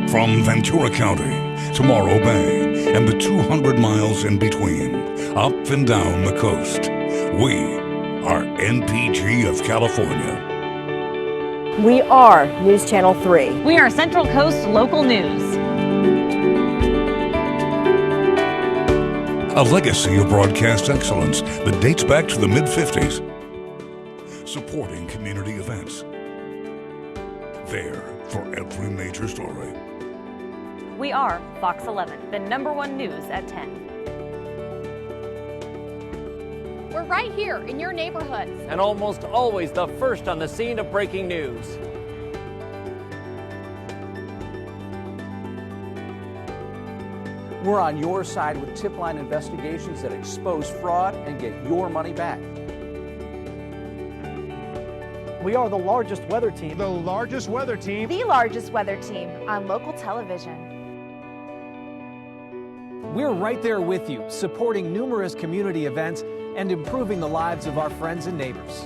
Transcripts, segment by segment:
From Ventura County to Morro Bay and the 200 miles in between, up and down the coast, we are NPG of California. We are News Channel 3. We are Central Coast Local News. A legacy of broadcast excellence that dates back to the mid-50s. Supporting community events. There for every major story. We are Fox 11, the #1 news at 10. We're right here in your neighborhoods. And almost always the first on the scene of breaking news. We're on your side with tip line investigations that expose fraud and get your money back. We are the largest weather team. The largest weather team. The largest weather team on local television. We're right there with you, supporting numerous community events and improving the lives of our friends and neighbors.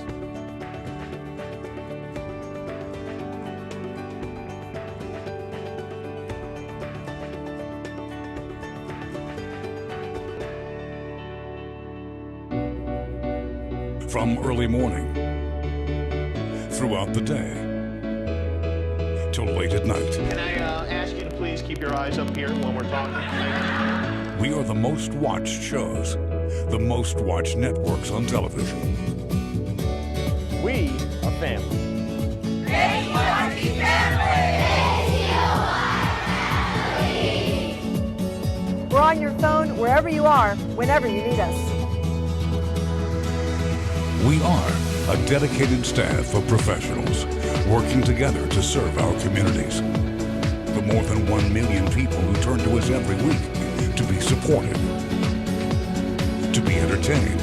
From early morning, throughout the day, till late at night. Can I ask you to please keep your eyes up here when we're talking? We are the most watched shows, the most watched networks on television. We are family. We're on your phone wherever you are, whenever you need us. We are a dedicated staff of professionals working together to serve our communities. The more than 1 million people who turn to us every week to be supported, to be entertained,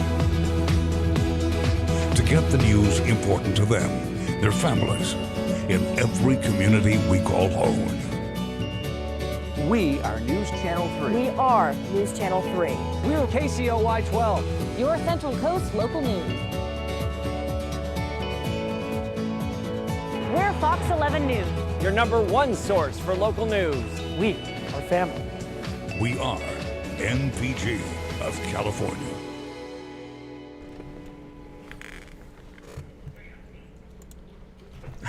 to get the news important to them, their families, in every community we call home. We are News Channel 3. We are News Channel 3. We're KCOY 12. Your Central Coast Local News. We're Fox 11 News. Your #1 source for local news. We are family. We are NPG of California.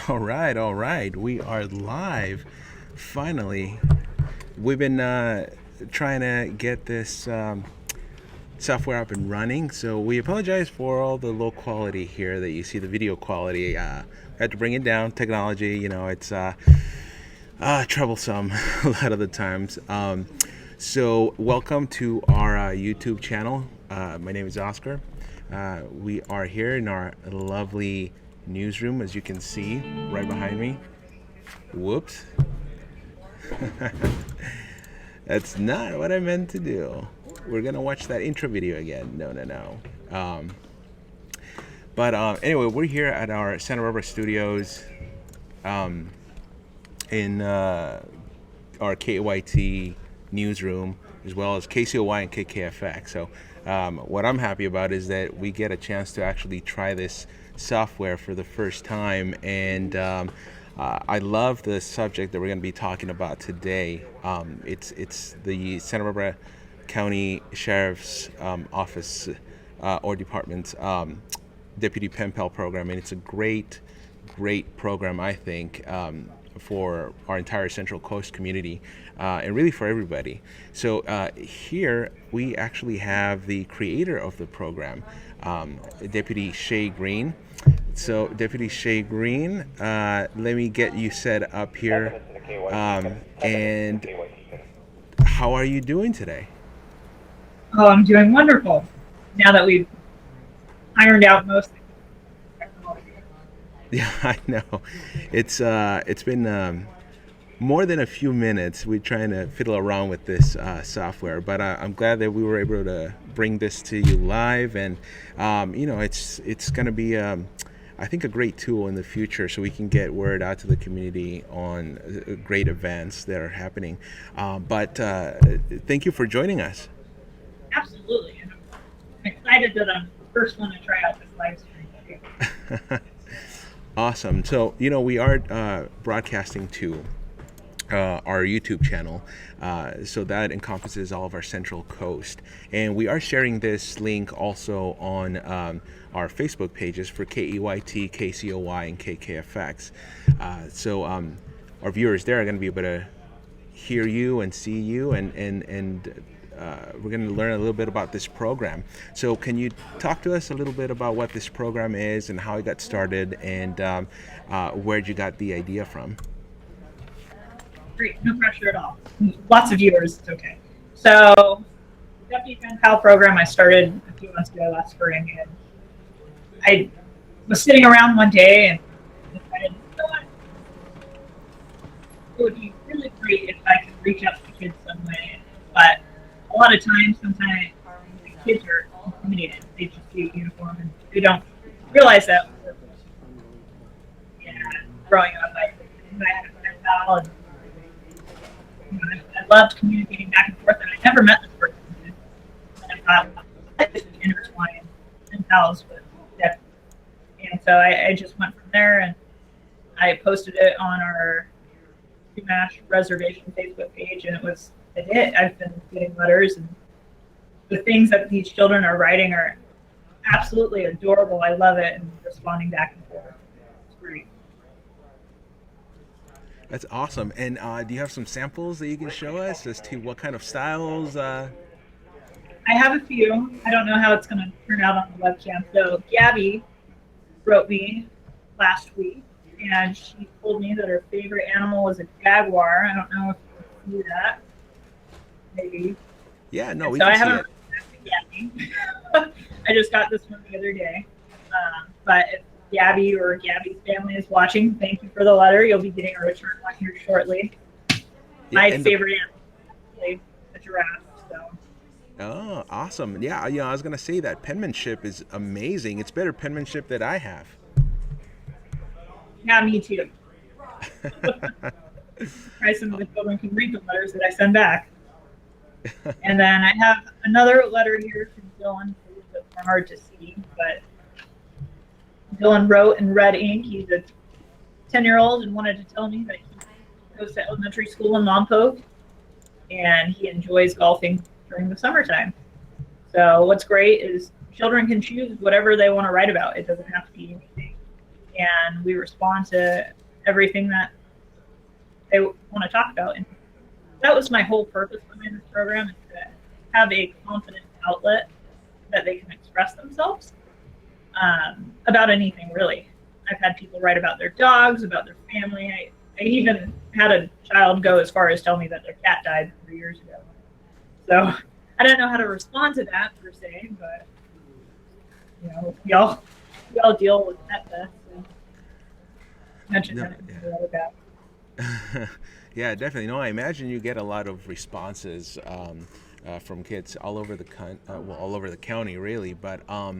All right. We are live. Finally, we've been trying to get this software up and running, so we apologize for all the low quality here that you see, the video quality. We had to bring it down. Technology, it's troublesome a lot of the times. So welcome to our YouTube channel. My name is Oscar. We are here in our lovely newsroom, as you can see right behind me. Whoops. That's not what I meant to do. We're gonna watch that intro video again. No. But anyway, we're here at our Santa Barbara studios in our KYT newsroom, as well as KCOY and KKFX. So what I'm happy about is that we get a chance to actually try this software for the first time, and I love the subject that we're going to be talking about today. It's the Santa Barbara County Sheriff's Office or Department's Deputy Pen Pal program, and it's a great program, I think, for our entire Central Coast community, and really for everybody. So here we actually have the creator of the program, Deputy Shay Green. So Deputy Shay Green, let me get you set up here. And how are you doing today? Oh, I'm doing wonderful. Now that we've ironed out most of the technology. Yeah, I know. It's been more than a few minutes. We're trying to fiddle around with this software, but I'm glad that we were able to bring this to you live, and it's going to be I think a great tool in the future, so we can get word out to the community on great events that are happening. But thank you for joining us. Absolutely. And I'm excited that I'm the first one to try out this live stream. Awesome. So, we are broadcasting to our YouTube channel. So that encompasses all of our Central Coast. And we are sharing this link also on our Facebook pages for KEYT, KCOY, and KKFX. So our viewers there are going to be able to hear you and see you, and we're going to learn a little bit about this program. So can you talk to us a little bit about what this program is and how it got started, and where'd you got the idea from? Great, no pressure at all. Lots of viewers, it's okay. So, the Deputy Pen Pal program I started a few months ago last spring, and I was sitting around one day and decided, you know what, it would be really great if I could reach out to the kids some way. But a lot of times, sometimes the kids are intimidated. They just see a uniform and they don't realize that. Yeah, growing up, I had a pen pal, and I loved communicating back and forth, and I never met this person. And I thought, I intertwined pen pals with Deb. And so I just went from there, and I posted it on our UMash reservation Facebook page, and it was a hit. I've been getting letters, and the things that these children are writing are absolutely adorable. I love it, and responding back and forth. It's great. That's awesome. And do you have some samples that you can show us as to what kind of styles? I have a few. I don't know how it's going to turn out on the webcam. So Gabby wrote me last week, and she told me that her favorite animal was a jaguar. I don't know if you can see that. Maybe. Yeah, no, and we so can I see haven't it. Gabby. I just got this one the other day. But if Gabby or Gabby's family is watching, thank you for the letter. You'll be getting a return one here shortly. My favorite animal is a giraffe. So. Oh, awesome. Yeah, I was going to say that penmanship is amazing. It's better penmanship than I have. Yeah, me too. Try some of the children can read the letters that I send back. And then I have another letter here from Dylan. It's a little bit more hard to see, but Dylan wrote in red ink. He's a 10-year-old and wanted to tell me that he goes to elementary school in Lompoc, and he enjoys golfing during the summertime. So what's great is children can choose whatever they want to write about. It doesn't have to be anything. And we respond to everything that they want to talk about. And that was my whole purpose behind this program, is to have a confident outlet that they can express themselves about anything, really. I've had people write about their dogs, about their family. I even had a child go as far as tell me that their cat died 3 years ago. So I don't know how to respond to that per se, but we all deal with pet death. So mention that. Yeah, definitely. No, I imagine you get a lot of responses from kids all over the county, really. But are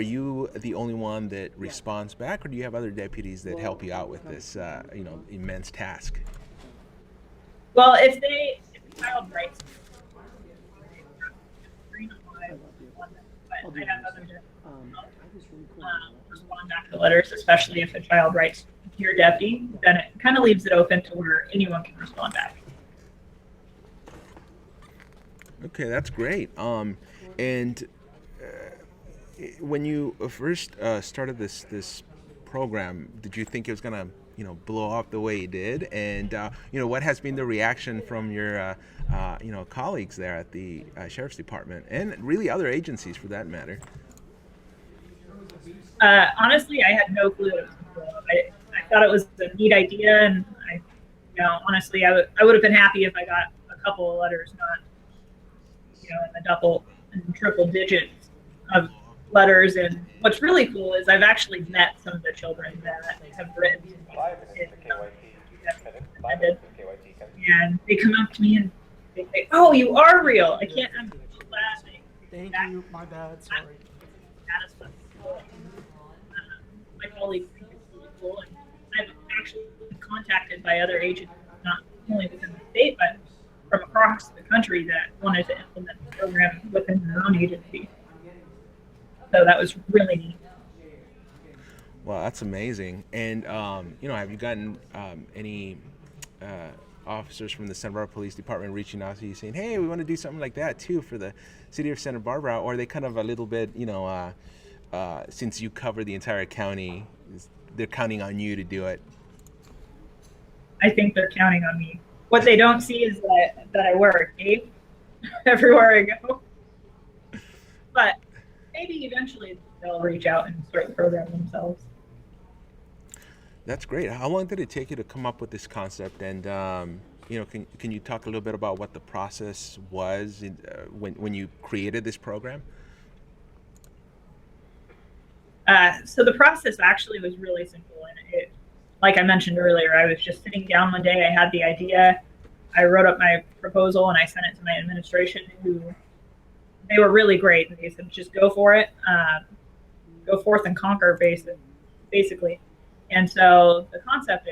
you the only one that responds back, or do you have other deputies that help you out with this, immense task? Well, if the child writes, but I have other deputies respond back to letters, especially if a child writes "Dear Deputy," then it kind of leaves it open to where anyone can respond back. Okay, that's great. And when you first started this program, did you think it was gonna blow up the way it did? And what has been the reaction from your colleagues there at the sheriff's department, and really other agencies for that matter? Honestly, I had no clue that it was going to blow up. I thought it was a neat idea, and honestly, I would have been happy if I got a couple of letters, not in the double and triple digits of letters. And what's really cool is I've actually met some of the children that have written to me, and they come up to me and they say, "Oh, you are real." I'm so glad. Thank you. My bad. Sorry. That is fucking cool. My colleagues think it's really cool, and I've actually been contacted by other agents, not only within the state, but from across the country, that wanted to implement the program within their own agency. So that was really neat. Well, that's amazing. And have you gotten any officers from the Santa Barbara Police Department reaching out to you saying, hey, we want to do something like that too for the city of Santa Barbara? Or are they kind of a little bit, since you cover the entire county, they're counting on you to do it? I think they're counting on me. What they don't see is that I wear a cape everywhere I go. But maybe eventually they'll reach out and start the program themselves. That's great. How long did it take you to come up with this concept? And can you talk a little bit about what the process was when you created this program? So the process actually was really simple, and like I mentioned earlier, I was just sitting down one day. I had the idea. I wrote up my proposal and I sent it to my administration, they were really great. They said, just go for it, go forth and conquer, basically. And so the concept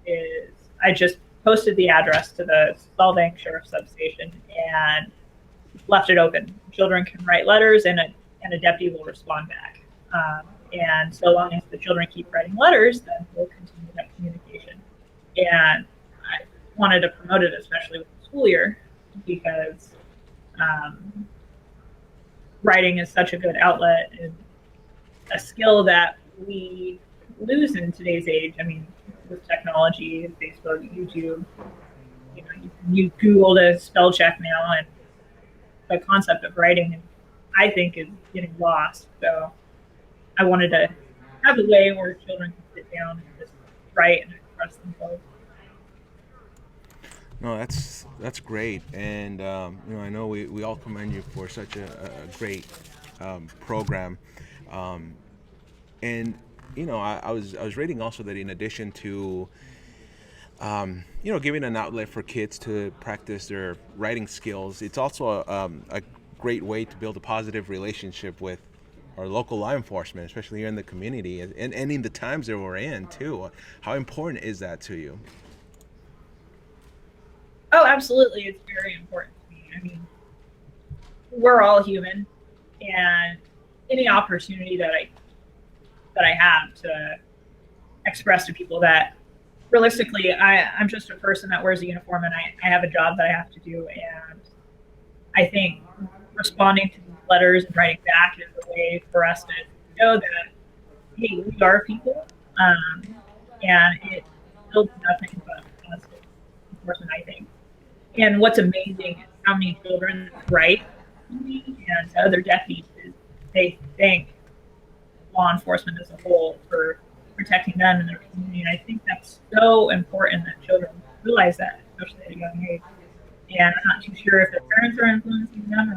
is I just posted the address to the Solvang Sheriff Substation and left it open. Children can write letters and a deputy will respond back. And so long as the children keep writing letters, then we'll continue that communication. And I wanted to promote it, especially with the school year, because writing is such a good outlet and a skill that we lose in today's age. I mean, with technology, Facebook, YouTube, you Google to spell check now, and the concept of writing, I think, is getting lost. So I wanted to have a way where children can sit down and just write and express themselves. No, that's great, and I know we all commend you for such a great program, and I was reading also that in addition to giving an outlet for kids to practice their writing skills, it's also a great way to build a positive relationship with our local law enforcement, especially here in the community, and in the times that we're in too. How important is that to you? Oh, absolutely. It's very important to me. I mean, we're all human, and any opportunity that I have to express to people that realistically I'm just a person that wears a uniform and I have a job that I have to do, and I think responding to these letters and writing back is a way for us to know that, hey, we are people, and it builds nothing but positive enforcement, I think. And what's amazing is how many children write to me and to other deputies is they thank law enforcement as a whole for protecting them and their community. And I think that's so important that children realize that, especially at a young age. And I'm not too sure if their parents are influencing them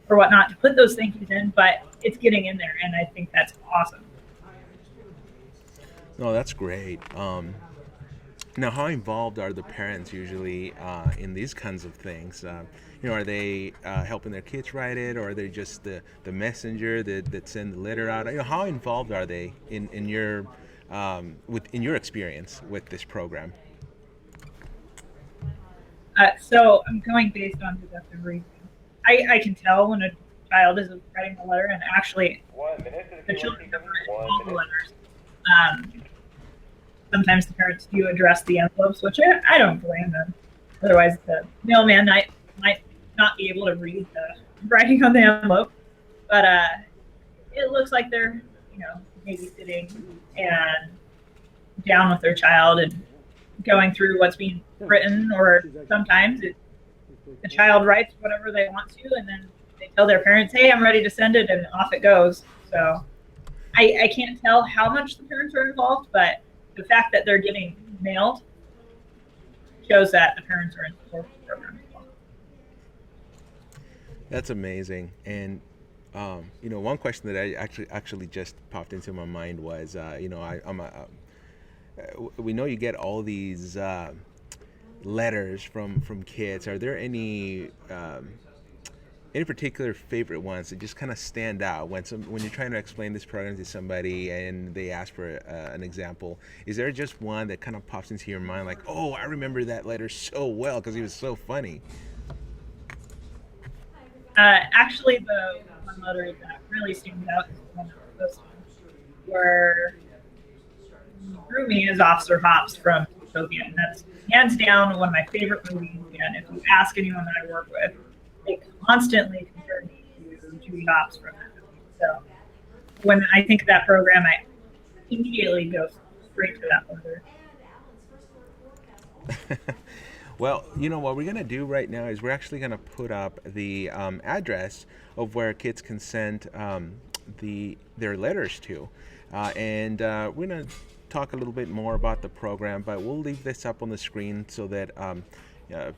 or whatnot to put those thank yous in, but it's getting in there, and I think that's awesome. No, that's great. Now, how involved are the parents usually in these kinds of things? Are they helping their kids write it, or are they just the messenger that send the letter out? How involved are they in your experience with this program? So I'm going based on deductive reasoning. I can tell when a child is writing a letter, and actually the children have written all the letters. Sometimes the parents do address the envelopes, which I don't blame them. Otherwise, the mailman might not be able to read the writing on the envelope. But it looks like they're, maybe sitting and down with their child and going through what's being written, or sometimes the child writes whatever they want to, and then they tell their parents, hey, I'm ready to send it, and off it goes. So I can't tell how much the parents are involved, but the fact that they're getting mailed shows that the parents are in support of the program as well. That's amazing. And one question that I actually just popped into my mind was, we know you get all these letters from kids. Are there any particular favorite ones that just kind of stand out when you're trying to explain this program to somebody and they ask for an example? Is there just one that kind of pops into your mind, like, oh, I remember that letter so well because he was so funny? Actually, the one letter that really stands out is the one that was posted, where he drew me as Officer Hops from Utopia, and that's hands down one of my favorite movies. And if you ask anyone that I work with, they constantly compare me to Judy Hopps from that movie. So when I think of that program, I immediately go straight to that letter. Well, what we're going to do right now is we're actually going to put up the address of where kids can send their letters to. And we're going to talk a little bit more about the program, but we'll leave this up on the screen so that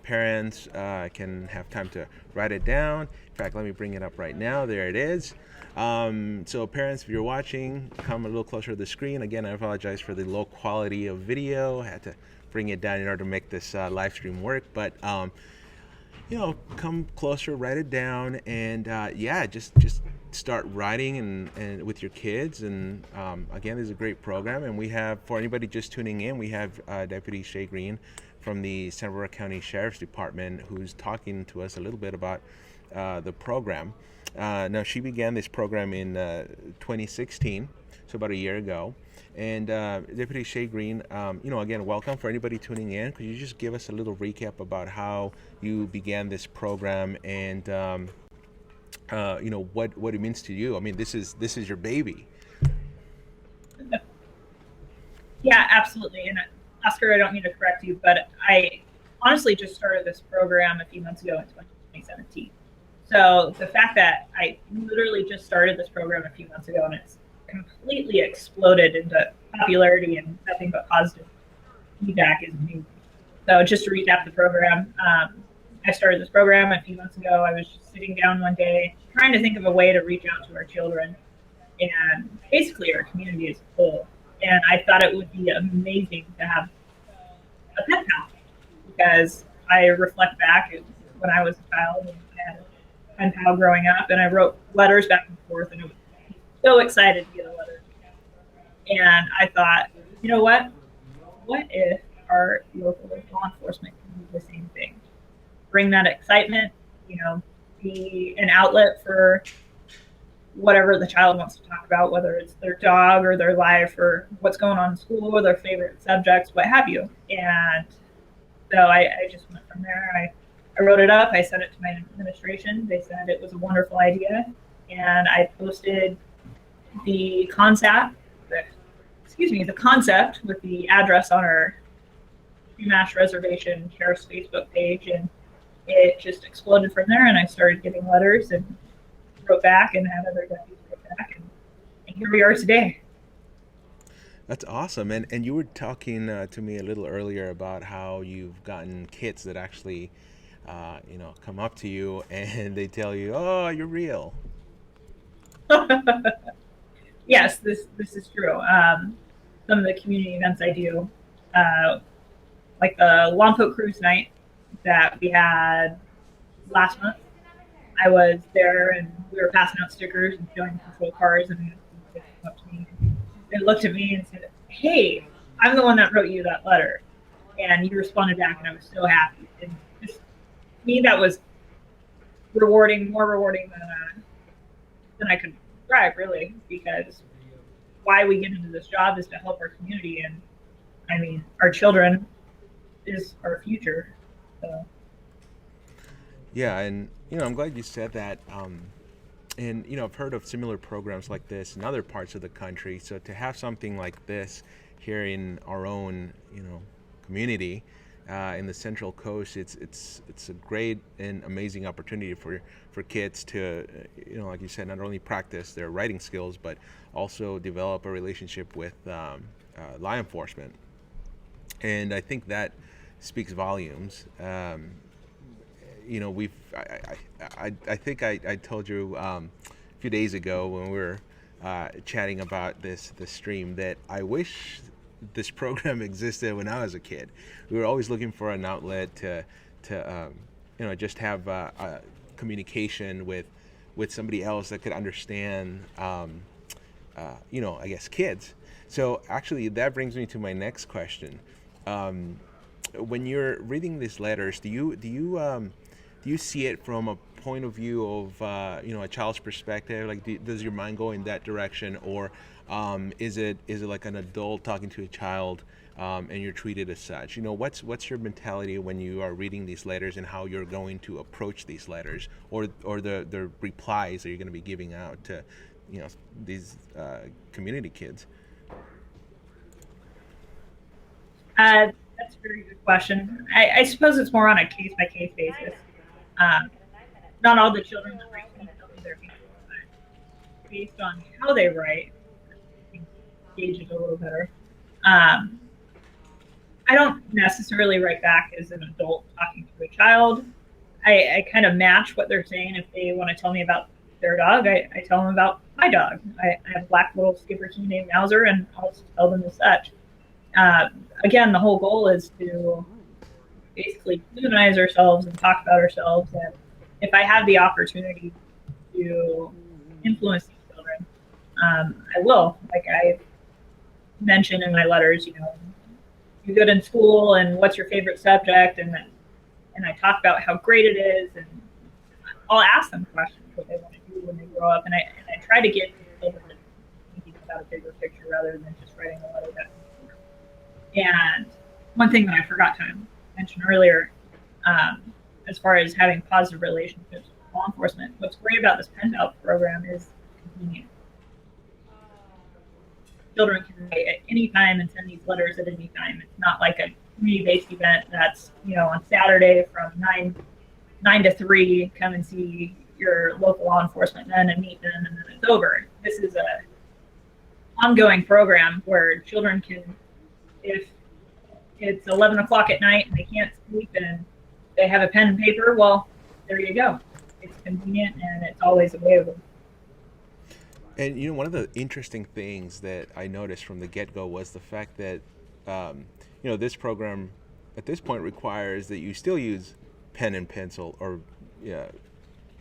parents can have time to write it down. In fact, let me bring it up right now. There it is. So parents, if you're watching, come a little closer to the screen. Again, I apologize for the low quality of video. I had to bring it down in order to make this live stream work, but come closer, write it down, and just start writing and with your kids. And again, this is a great program, and we have, for anybody just tuning in, we have Deputy Shay Green from the Santa Barbara County Sheriff's Department who's talking to us a little bit about the program. Now, she began this program in 2016, so about a year ago. And Deputy Shay Green, again, welcome. For anybody tuning in, could you just give us a little recap about how you began this program and what it means to you? I mean, this is your baby. Yeah, absolutely. And Oscar, I don't mean to correct you, but I honestly just started this program a few months ago in 2017. So the fact that I literally just started this program a few months ago and it's completely exploded into popularity and nothing but positive feedback is amazing. So just to recap the program, I started this program a few months ago. I was just sitting down one day trying to think of a way to reach out to our children and basically our community as a whole. And I thought it would be amazing to have a pen pal, because I reflect back when I was a child and I had a pen pal growing up, and I wrote letters back and forth, and I was so excited to get a letter. And I thought, you know what? What if our local law enforcement can do the same thing? Bring that excitement, be an outlet for whatever the child wants to talk about, whether it's their dog or their life or what's going on in school or their favorite subjects, what have you. And so I just went from there. I wrote it up. I sent it to my administration. They said it was a wonderful idea. And I posted the concept with the address on our UMass Reservation Sheriff's Facebook page, and it just exploded from there. And I started getting letters and wrote back and had other deputies write back, and here we are today. That's awesome. And you were talking to me a little earlier about how you've gotten kids that actually come up to you and they tell you, "Oh, you're real." Yes, this is true. Some of the community events I do, like the Lompoc Cruise Night that we had last month, I was there and we were passing out stickers and showing patrol cars, and they came up to me and looked at me and said, "Hey, I'm the one that wrote you that letter," and you responded back, and I was so happy. And just, to me, that was more rewarding than I could describe, really, because why we get into this job is to help our community, and I mean, our children is our future. So. Yeah, and I'm glad you said that. And I've heard of similar programs like this in other parts of the country. So to have something like this here in our own, community in the Central Coast, it's a great and amazing opportunity for kids to, like you said, not only practice their writing skills, but also develop a relationship with law enforcement. And I think that speaks volumes. I think I told you a few days ago when we were chatting about this stream that I wish this program existed when I was a kid. We were always looking for an outlet to just have a communication with somebody else that could understand, I guess, kids. So actually, that brings me to my next question. When you're reading these letters, do you do you see it from a point of view of a child's perspective? Like, does your mind go in that direction, or is it like an adult talking to a child, and you're treated as such? What's your mentality when you are reading these letters, and how you're going to approach these letters, or the replies that you're going to be giving out to these community kids? That's a very good question. I suppose it's more on a case-by-case basis. Not all the children that write to me tell me their feelings, but based on how they write, I can gauge it a little better. I don't necessarily write back as an adult talking to a child. I kind of match what they're saying. If they want to tell me about their dog, I tell them about my dog. I have a black little skipperkin named Mauser, and I'll just tell them as such. Again, the whole goal is to basically humanize ourselves and talk about ourselves. And if I have the opportunity to influence these children, I will. Like I mentioned in my letters, you're good in school, and what's your favorite subject, and I talk about how great it is, and I'll ask them questions what they want to do when they grow up, and I try to get children thinking about a bigger picture rather than just writing a letter back. And one thing that I forgot to mention earlier, as far as having positive relationships with law enforcement, what's great about this pen pal program is convenient. Children can write at any time and send these letters at any time. It's not like a community-based event that's on Saturday from 9 to 3. Come and see your local law enforcement men and meet them, and then it's over. This is a ongoing program where children can, if it's 11 o'clock at night and they can't sleep and they have a pen and paper, well, there you go. It's convenient and it's always available. And one of the interesting things that I noticed from the get-go was the fact that this program at this point requires that you still use pen and pencil, or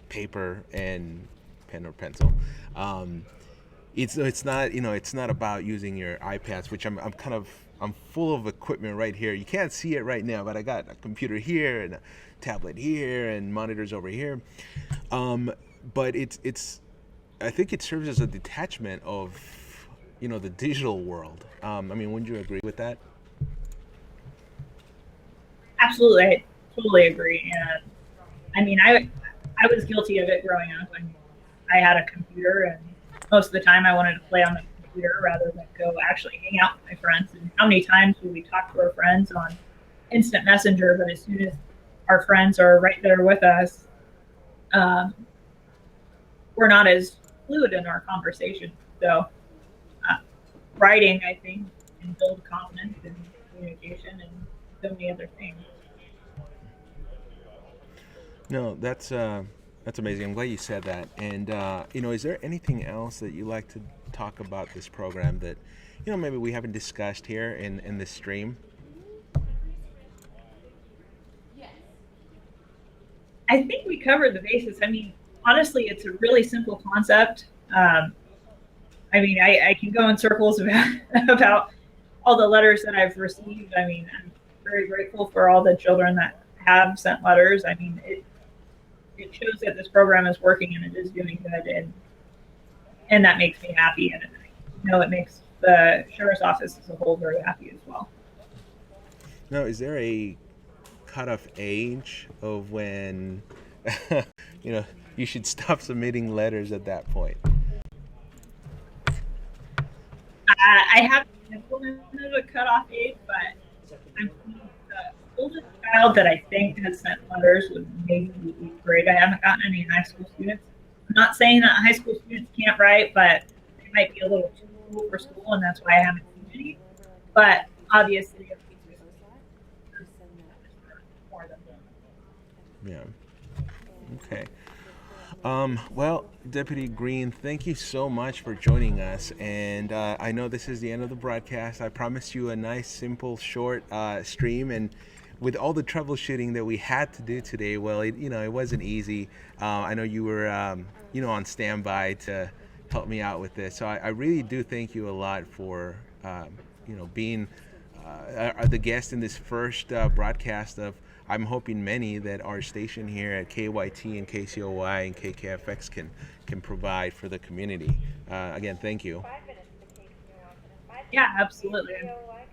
paper and pen or pencil. It's not about using your iPads, which I'm full of equipment right here. You can't see it right now, but I got a computer here and a tablet here and monitors over here. But I think it serves as a detachment of the digital world. Wouldn't you agree with that? Absolutely, I totally agree. And I was guilty of it growing up. I had a computer, and most of the time I wanted to play on the computer rather than go actually hang out with my friends. And how many times do we talk to our friends on instant messenger, but as soon as our friends are right there with us, we're not as fluid in our conversation. So writing, I think, can build confidence and communication and so many other things. No, that's amazing. I'm glad you said that. And is there anything else that you like to talk about this program that maybe we haven't discussed here in this stream? I think we covered the basis. Honestly, it's a really simple concept. I can go in circles about all the letters that I've received. I'm very grateful for all the children that have sent letters. It shows that this program is working and it is doing good, and that makes me happy, and it makes the sheriff's office as a whole very happy as well. Now, is there a cutoff age of when you should stop submitting letters at that point? I haven't implemented a cutoff age, but I'm the oldest child that I think has sent letters would maybe be 8th grade. I haven't gotten any high school students. I'm not saying that high school students can't write, but they might be a little too old for school, and that's why I haven't seen any. But obviously, more than them. Yeah. Okay. Well, Deputy Green, thank you so much for joining us. And I know this is the end of the broadcast. I promised you a nice, simple, short stream. And with all the troubleshooting that we had to do today, well, it wasn't easy. I know you were, on standby to help me out with this. So I really do thank you a lot for, being are the guests in this first broadcast of, I'm hoping, many that our station here at KYT and KCOY and KKFX can provide for the community. Again, thank you. Yeah, absolutely.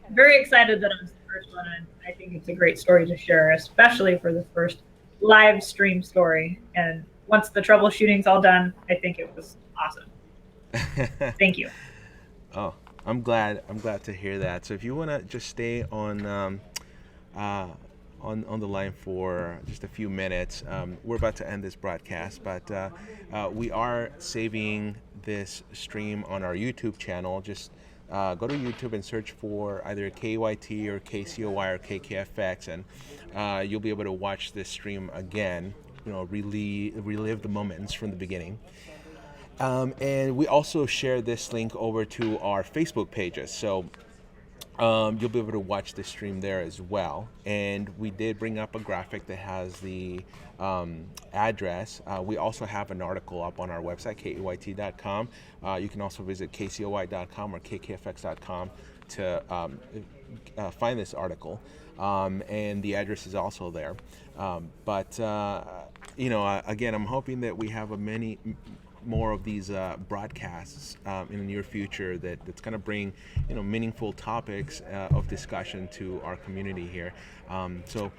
I'm very excited that I'm the first one, and I think it's a great story to share, especially for the first live stream story. And once the troubleshooting's all done, I think it was awesome. Thank you. Oh, I'm glad to hear that. So if you want to just stay on the line for just a few minutes, we're about to end this broadcast, but we are saving this stream on our YouTube channel. Just go to YouTube and search for either KYT or KCOY or KKFX, and you'll be able to watch this stream again. Relive the moments from the beginning. And we also share this link over to our Facebook pages, so you'll be able to watch the stream there as well. And we did bring up a graphic that has the address. We also have an article up on our website, KEYT.com. You can also visit KCOY.com or KKFX.com to find this article. And the address is also there. Again, I'm hoping that we have many more of these broadcasts in the near future that's going to bring meaningful topics of discussion to our community here. So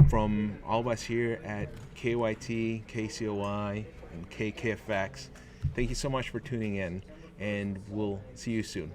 from all of us here at KYT, KCOY, and KKFX, thank you so much for tuning in, and we'll see you soon.